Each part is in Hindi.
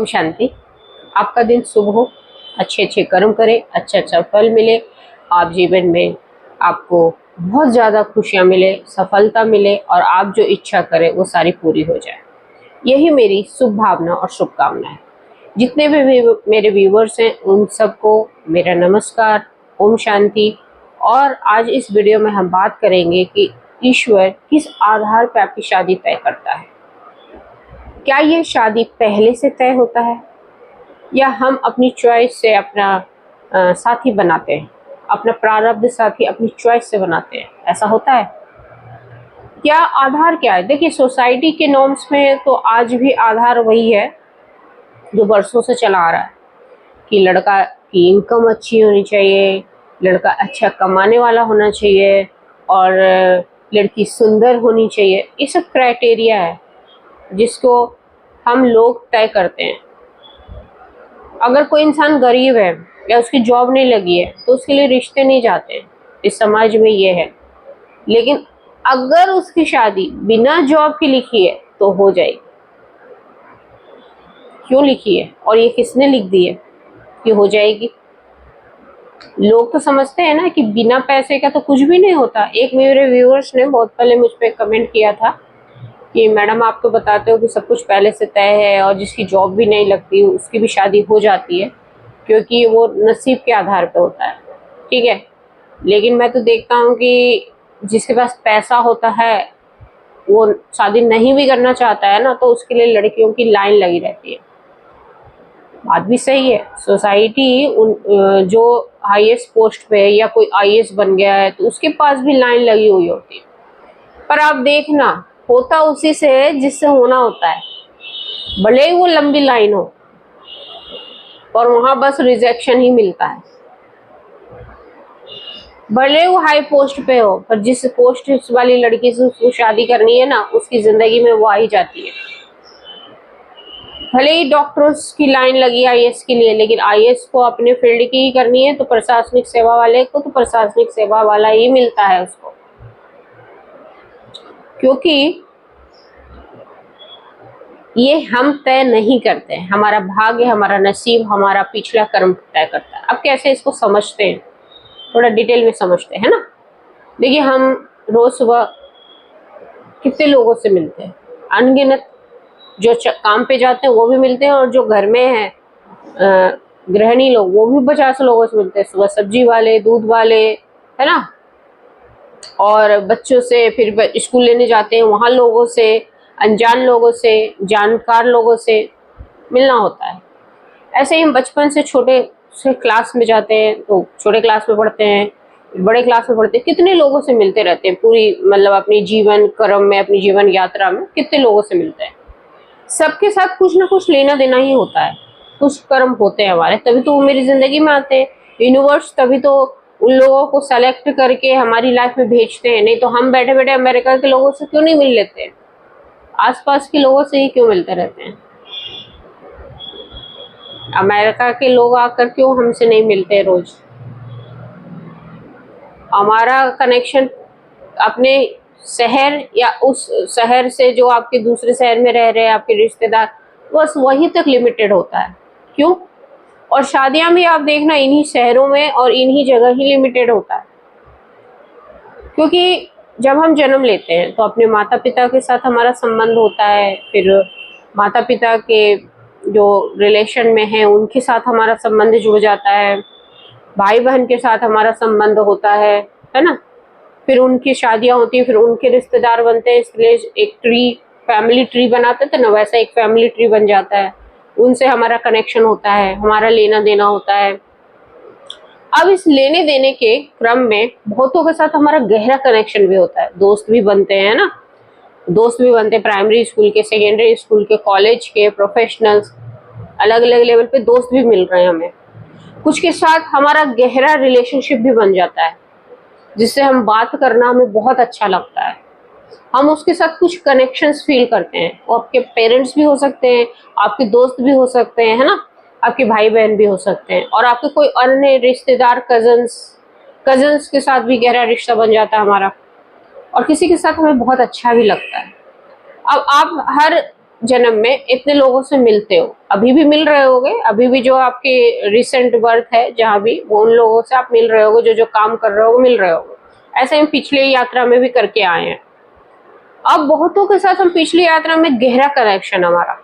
ओम शांति। आपका दिन शुभ हो, अच्छे अच्छे कर्म करें, अच्छा अच्छा फल मिले, आप जीवन में आपको बहुत ज़्यादा खुशियाँ मिले, सफलता मिले और आप जो इच्छा करें वो सारी पूरी हो जाए। यही मेरी शुभ भावना और शुभकामना है। जितने भी मेरे व्यूवर्स हैं उन सबको मेरा नमस्कार, ओम शांति। और आज इस वीडियो में हम बात करेंगे कि ईश्वर किस आधार पर आपकी शादी तय करता है। क्या ये शादी पहले से तय होता है या हम अपनी चॉइस से अपना साथी बनाते हैं, अपना प्रारब्ध साथी अपनी चॉइस से बनाते हैं, ऐसा होता है? क्या आधार क्या है? देखिए, सोसाइटी के नॉर्म्स में तो आज भी आधार वही है जो बरसों से चला आ रहा है कि लड़का की इनकम अच्छी होनी चाहिए, लड़का अच्छा कमाने वाला होना चाहिए और लड़की सुंदर होनी चाहिए। ये सब क्राइटेरिया है जिसको हम लोग तय करते हैं। अगर कोई इंसान गरीब है या उसकी जॉब नहीं लगी है तो उसके लिए रिश्ते नहीं जाते हैं, इस समाज में ये है। लेकिन अगर उसकी शादी बिना जॉब की लिखी है तो हो जाएगी। क्यों लिखी है और ये किसने लिख दी है कि हो जाएगी? लोग तो समझते हैं ना कि बिना पैसे का तो कुछ भी नहीं होता। एक मेरे व्यूअर्स ने बहुत पहले मुझ पर कमेंट किया था कि मैडम आप तो बताते हो कि सब कुछ पहले से तय है और जिसकी जॉब भी नहीं लगती उसकी भी शादी हो जाती है क्योंकि वो नसीब के आधार पे होता है। ठीक है, लेकिन मैं तो देखता हूँ कि जिसके पास पैसा होता है वो शादी नहीं भी करना चाहता है ना, तो उसके लिए लड़कियों की लाइन लगी रहती है। बात भी सही है। सोसाइटी जो हाईएस्ट पोस्ट पे है या कोई आईएएस बन गया है तो उसके पास भी लाइन लगी हुई होती है। पर आप देखना, होता उसी से है जिससे होना होता है, भले ही वो लंबी लाइन हो और वहां बस रिजेक्शन ही मिलता है। भले वो हाई पोस्ट पे हो पर जिस पोस्ट वाली लड़की से उसको शादी करनी है ना, उसकी जिंदगी में वो आ ही जाती है। भले ही डॉक्टर्स की लाइन लगी आईएएस के लिए, लेकिन आईएएस को अपने फील्ड की ही करनी है तो प्रशासनिक सेवा वाले को तो प्रशासनिक सेवा वाला ही मिलता है उसको, क्योंकि ये हम तय नहीं करते हैं। हमारा भाग्य, हमारा नसीब, हमारा पिछला कर्म तय करता है। अब कैसे इसको समझते हैं, थोड़ा डिटेल में समझते हैं ना। देखिए, हम रोज सुबह कितने लोगों से मिलते हैं, अनगिनत। जो काम पे जाते हैं वो भी मिलते हैं और जो घर में है गृहिणी लोग वो भी 50 लोगों से मिलते हैं। सुबह सब्जी वाले, दूध वाले, है ना, और बच्चों से, फिर स्कूल लेने जाते हैं वहाँ लोगों से, अनजान लोगों से, जानकार लोगों से मिलना होता है। ऐसे ही हम बचपन से छोटे से क्लास में जाते हैं तो छोटे क्लास में पढ़ते हैं, बड़े क्लास में पढ़ते हैं, कितने लोगों से मिलते रहते हैं पूरी, मतलब अपनी जीवन क्रम में, अपनी जीवन यात्रा में कितने लोगों से मिलते हैं। सबके साथ कुछ ना कुछ लेना देना ही होता है, कुछ कर्म होते हैं हमारे, तभी तो वो मेरी जिंदगी में आते हैं। यूनिवर्स तभी तो उन लोगों को सेलेक्ट करके हमारी लाइफ में भेजते हैं। नहीं तो हम बैठे बैठे अमेरिका के लोगों से क्यों नहीं मिल लेते हैं, आसपास के लोगों से ही क्यों मिलते रहते हैं? अमेरिका के लोग आकर क्यों हमसे नहीं मिलते रोज? हमारा कनेक्शन अपने शहर या उस शहर से जो आपके दूसरे शहर में रह रहे हैं आपके रिश्तेदार, बस वहीं तक लिमिटेड होता है। क्यों? और शादियां भी आप देखना इन्हीं शहरों में और इन्हीं जगह ही लिमिटेड होता है, क्योंकि जब हम जन्म लेते हैं तो अपने माता पिता के साथ हमारा संबंध होता है, फिर माता पिता के जो रिलेशन में हैं उनके साथ हमारा संबंध जुड़ जाता है, भाई बहन के साथ हमारा संबंध होता है ना, फिर उनकी शादियां होती है, फिर उनके रिश्तेदार बनते हैं, इसलिए एक ट्री, फैमिली ट्री बनाते थे ना, वैसा एक फैमिली ट्री बन जाता है। उनसे हमारा कनेक्शन होता है, हमारा लेना देना होता है। अब इस लेने देने के क्रम में बहुतों के साथ हमारा गहरा कनेक्शन भी होता है, दोस्त भी बनते हैं ना, दोस्त भी बनते हैं, प्राइमरी स्कूल के, सेकेंडरी स्कूल के, कॉलेज के, प्रोफेशनल्स, अलग अलग लेवल पे दोस्त भी मिल रहे हैं हमें। कुछ के साथ हमारा गहरा रिलेशनशिप भी बन जाता है जिससे हम बात करना हमें बहुत अच्छा लगता है। हम उसके साथ कुछ कनेक्शंस फील करते हैं। वो आपके पेरेंट्स भी हो सकते हैं, आपके दोस्त भी हो सकते हैं, है ना, आपके भाई बहन भी हो सकते हैं, और आपके कोई अन्य रिश्तेदार, कजन्स के साथ भी गहरा रिश्ता बन जाता है हमारा, और किसी के साथ हमें बहुत अच्छा भी लगता है। अब आप हर जन्म में इतने लोगों से मिलते हो, अभी भी मिल रहे होगे, अभी भी जो आपके रिसेंट बर्थ है जहाँ भी, वो उन लोगों से आप मिल रहे होगे, जो जो काम कर रहे हो मिल रहे होगे। ऐसे हम पिछले यात्रा में भी करके आए हैं। अब बहुतों के साथ हम पिछली यात्रा में गहरा कनेक्शन हमारा,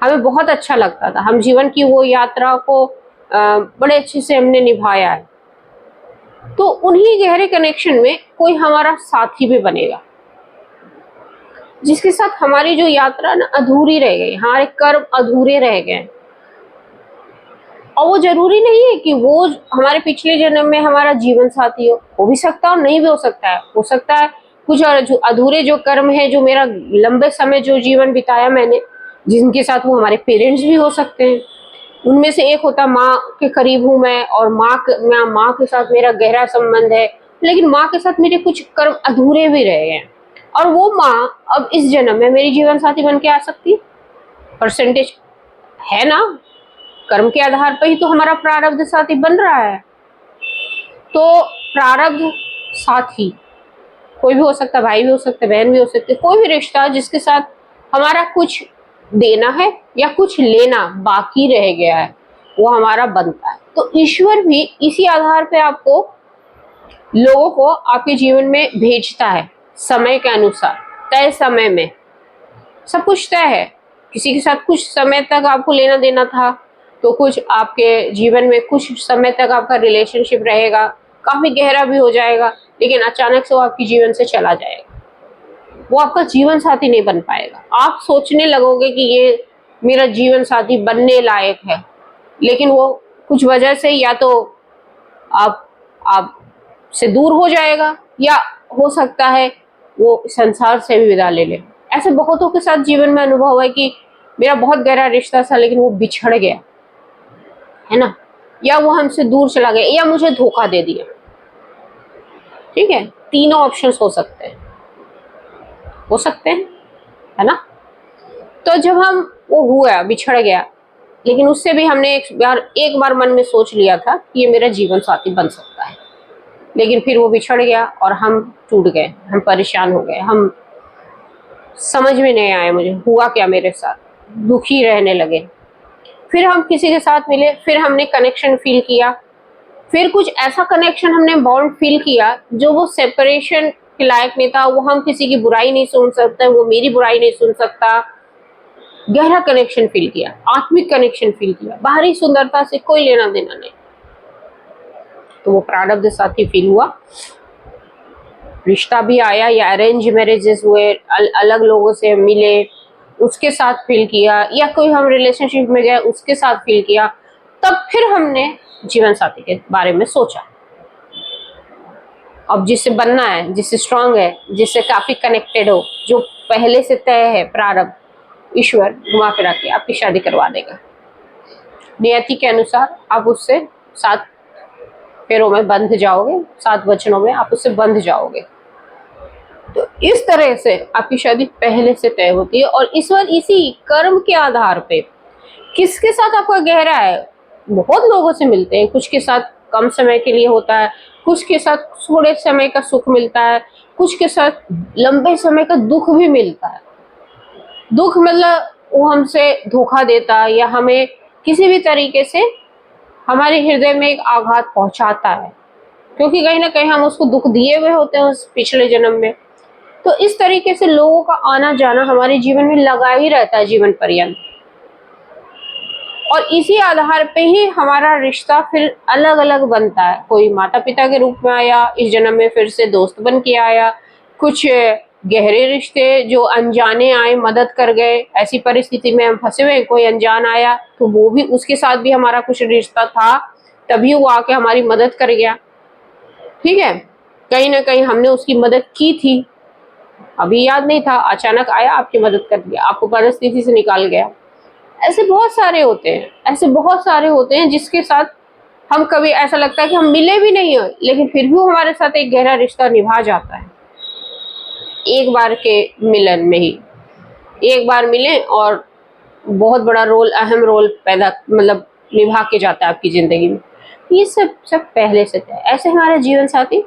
हमें बहुत अच्छा लगता था, हम जीवन की वो यात्रा को बड़े अच्छे से हमने निभाया है। तो उन्हीं गहरे कनेक्शन में कोई हमारा साथी भी बनेगा, जिसके साथ हमारी जो यात्रा ना अधूरी रह गई, हमारे कर्म अधूरे रह गए। और वो जरूरी नहीं है कि वो हमारे पिछले जन्म में हमारा जीवन साथी हो भी सकता है और नहीं भी हो सकता है। हो सकता है कुछ और जो अधूरे जो कर्म है, जो मेरा लंबे समय जो जीवन बिताया मैंने, जिनके साथ वो हमारे पेरेंट्स भी हो सकते हैं। उनमें से एक होता माँ के करीब हूँ मैं, और माँ के साथ मेरा गहरा संबंध है, लेकिन माँ के साथ मेरे कुछ कर्म अधूरे भी रह गए, और वो माँ अब इस जन्म में मेरी जीवन साथी बन के आ सकती है। परसेंटेज है ना, कर्म के आधार पर ही तो हमारा प्रारब्ध साथी बन रहा है। तो प्रारब्ध साथी कोई भी हो सकता है, भाई भी हो सकता है, बहन भी हो सकती है, कोई भी रिश्ता जिसके साथ हमारा कुछ देना है या कुछ लेना बाकी रह गया है, वो हमारा बनता है। तो ईश्वर भी इसी आधार पे आपको, लोगों को आपके जीवन में भेजता है, समय के अनुसार, तय समय में। सब कुछ तय है, किसी के साथ कुछ समय तक आपको लेना देना था, तो कुछ आपके जीवन में कुछ समय तक आपका रिलेशनशिप रहेगा, काफी गहरा भी हो जाएगा, लेकिन अचानक से वो आपके जीवन से चला जाएगा, वो आपका जीवन साथी नहीं बन पाएगा। आप सोचने लगोगे कि ये मेरा जीवन साथी बनने लायक है, लेकिन वो कुछ वजह से या तो आप से दूर हो जाएगा, या हो सकता है वो संसार से भी विदा ले ले। ऐसे बहुतों के साथ जीवन में अनुभव है कि मेरा बहुत गहरा रिश्ता था, लेकिन वो बिछड़ गया, है ना, या वो हमसे दूर चला गया, या मुझे धोखा दे दिया। ठीक है, तीनों ऑप्शंस हो सकते हैं, है ना। तो जब हम वो हुआ, बिछड़ गया, लेकिन उससे भी हमने एक बार मन में सोच लिया था कि ये मेरा जीवन साथी बन सकता है, लेकिन फिर वो बिछड़ गया और हम टूट गए, हम परेशान हो गए, हम समझ में नहीं आया मुझे हुआ क्या मेरे साथ, दुखी रहने लगे। फिर हम किसी के साथ मिले, फिर हमने कनेक्शन फील किया, फिर कुछ ऐसा कनेक्शन हमने बॉन्ड फील किया जो वो सेपरेशन के लायक नहीं था। वो हम किसी की बुराई नहीं सुन सकते, वो मेरी बुराई नहीं सुन सकता। गहरा कनेक्शन फील किया, आत्मिक कनेक्शन फील किया, बाहरी सुंदरता से कोई लेना देना नहीं। तो वो प्रारब्ध साथी फील हुआ, रिश्ता भी आया, या अरेंज मैरिजेस हुए, अलग लोगों से मिले, उसके साथ फील किया, या कोई हम रिलेशनशिप में गए उसके साथ फील किया। तब फिर हमने जीवन साथी के बारे में सोचा। अब जिससे बनना है, जिससे स्ट्रांग है, जिससे काफी कनेक्टेड हो, जो पहले से तय है प्रारब्ध, ईश्वर घुमा फिरा के आपकी शादी करवा देगा। नियति के अनुसार आप उससे 7 फेरों में बंध जाओगे, 7 वचनों में आप उससे बंध जाओगे। तो इस तरह से आपकी शादी पहले से तय होती है। और ईश्वर इसी कर्म के आधार पे किसके साथ आपका गहरा है, बहुत लोगों से मिलते हैं, कुछ के साथ कम समय के लिए होता है, कुछ के साथ थोड़े समय का सुख मिलता है, कुछ के साथ लंबे समय का दुख भी मिलता है। दुख मतलब वो हमसे धोखा देता है, या हमें किसी भी तरीके से हमारे हृदय में एक आघात पहुंचाता है, क्योंकि कहीं ना कहीं हम उसको दुख दिए हुए होते हैं उस पिछले जन्म में। तो इस तरीके से लोगों का आना जाना हमारे जीवन में लगा ही रहता है जीवन पर्यंत, और इसी आधार पे ही हमारा रिश्ता फिर अलग अलग बनता है। कोई माता पिता के रूप में आया, इस जन्म में फिर से दोस्त बन के आया, कुछ गहरे रिश्ते जो अनजाने आए मदद कर गए, ऐसी परिस्थिति में हम फंसे हुए, कोई अनजान आया तो वो भी, उसके साथ भी हमारा कुछ रिश्ता था, तभी वो आके हमारी मदद कर गया। ठीक है, कहीं ना कहीं हमने उसकी मदद की थी, अभी याद नहीं था, अचानक आया, आपकी मदद कर दिया, आपको परिस्थिति से निकाल गया। ऐसे बहुत सारे होते हैं जिसके साथ हम कभी ऐसा लगता है कि हम मिले भी नहीं है, लेकिन फिर भी वो हमारे साथ एक गहरा रिश्ता निभा जाता है। एक बार के मिलन में ही, एक बार मिले और बहुत बड़ा रोल, अहम रोल पैदा मतलब निभा के जाता है आपकी जिंदगी में। ये सब पहले से तय। ऐसे हमारे जीवन साथी,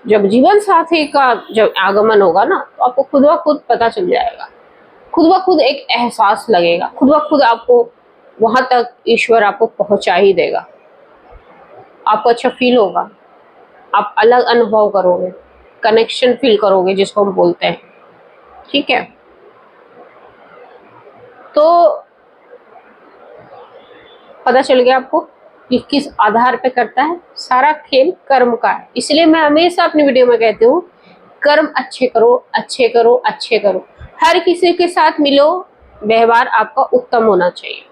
जब जीवन साथी का जब आगमन होगा ना, तो आपको खुद ब खुद पता चल जाएगा खुद ब खुद एक एहसास लगेगा, खुद ब खुद आपको वहां तक ईश्वर आपको पहुंचा ही देगा। आपको अच्छा फील होगा, आप अलग अनुभव करोगे, कनेक्शन फील करोगे जिसको हम बोलते हैं। ठीक है, तो पता चल गया आपको कि किस आधार पे करता है। सारा खेल कर्म का है। इसलिए मैं हमेशा अपनी वीडियो में कहती हूँ, कर्म अच्छे करो, अच्छे करो, अच्छे करो। हर किसी के साथ मिलो, व्यवहार आपका उत्तम होना चाहिए।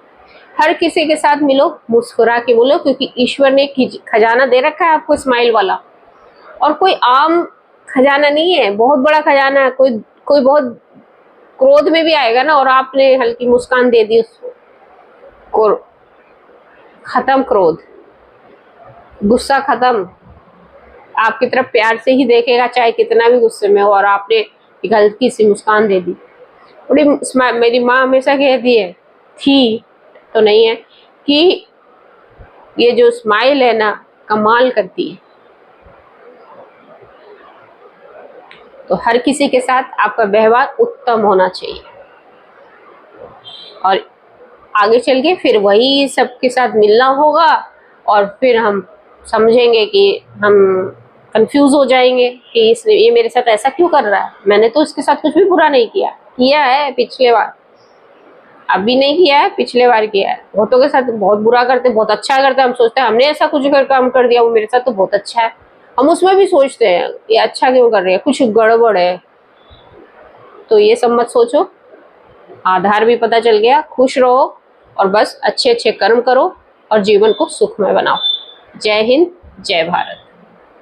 हर किसी के साथ मिलो, मुस्कुरा के बोलो, क्योंकि ईश्वर ने खजाना दे रखा है आपको स्माइल वाला। और कोई आम खजाना नहीं है, बहुत बड़ा खजाना है। कोई बहुत क्रोध में भी आएगा ना, और आपने हल्की मुस्कान दे दी उसको, खत्म क्रोध, गुस्सा खत्म। आपकी तरफ प्यार से ही देखेगा, चाहे कितना भी गुस्से में हो, और आपने एक हल्की सी मुस्कान दे दी। मेरी माँ हमेशा कहती है, थी तो नहीं है, कि ये जो स्माइल है ना, कमाल करती है। तो हर किसी के साथ आपका व्यवहार उत्तम होना चाहिए, और आगे चल के फिर वही सबके साथ मिलना होगा, और फिर हम समझेंगे कि हम कंफ्यूज हो जाएंगे कि ये मेरे साथ ऐसा क्यों कर रहा है। मैंने तो इसके साथ कुछ भी बुरा नहीं किया है पिछले बार, अभी नहीं किया है, पिछले बार किया है। बहुतों के साथ बहुत बुरा करते, बहुत अच्छा करते, हम सोचते हैं हमने ऐसा कुछ काम कर दिया, वो मेरे साथ तो बहुत अच्छा है। हम उसमें भी सोचते हैं ये अच्छा क्यों कर रही है, कुछ गड़बड़ है। तो ये सब मत सोचो, आधार भी पता चल गया। खुश रहो और बस अच्छे अच्छे कर्म करो और जीवन को सुखमय बनाओ। जय हिंद, जय भारत।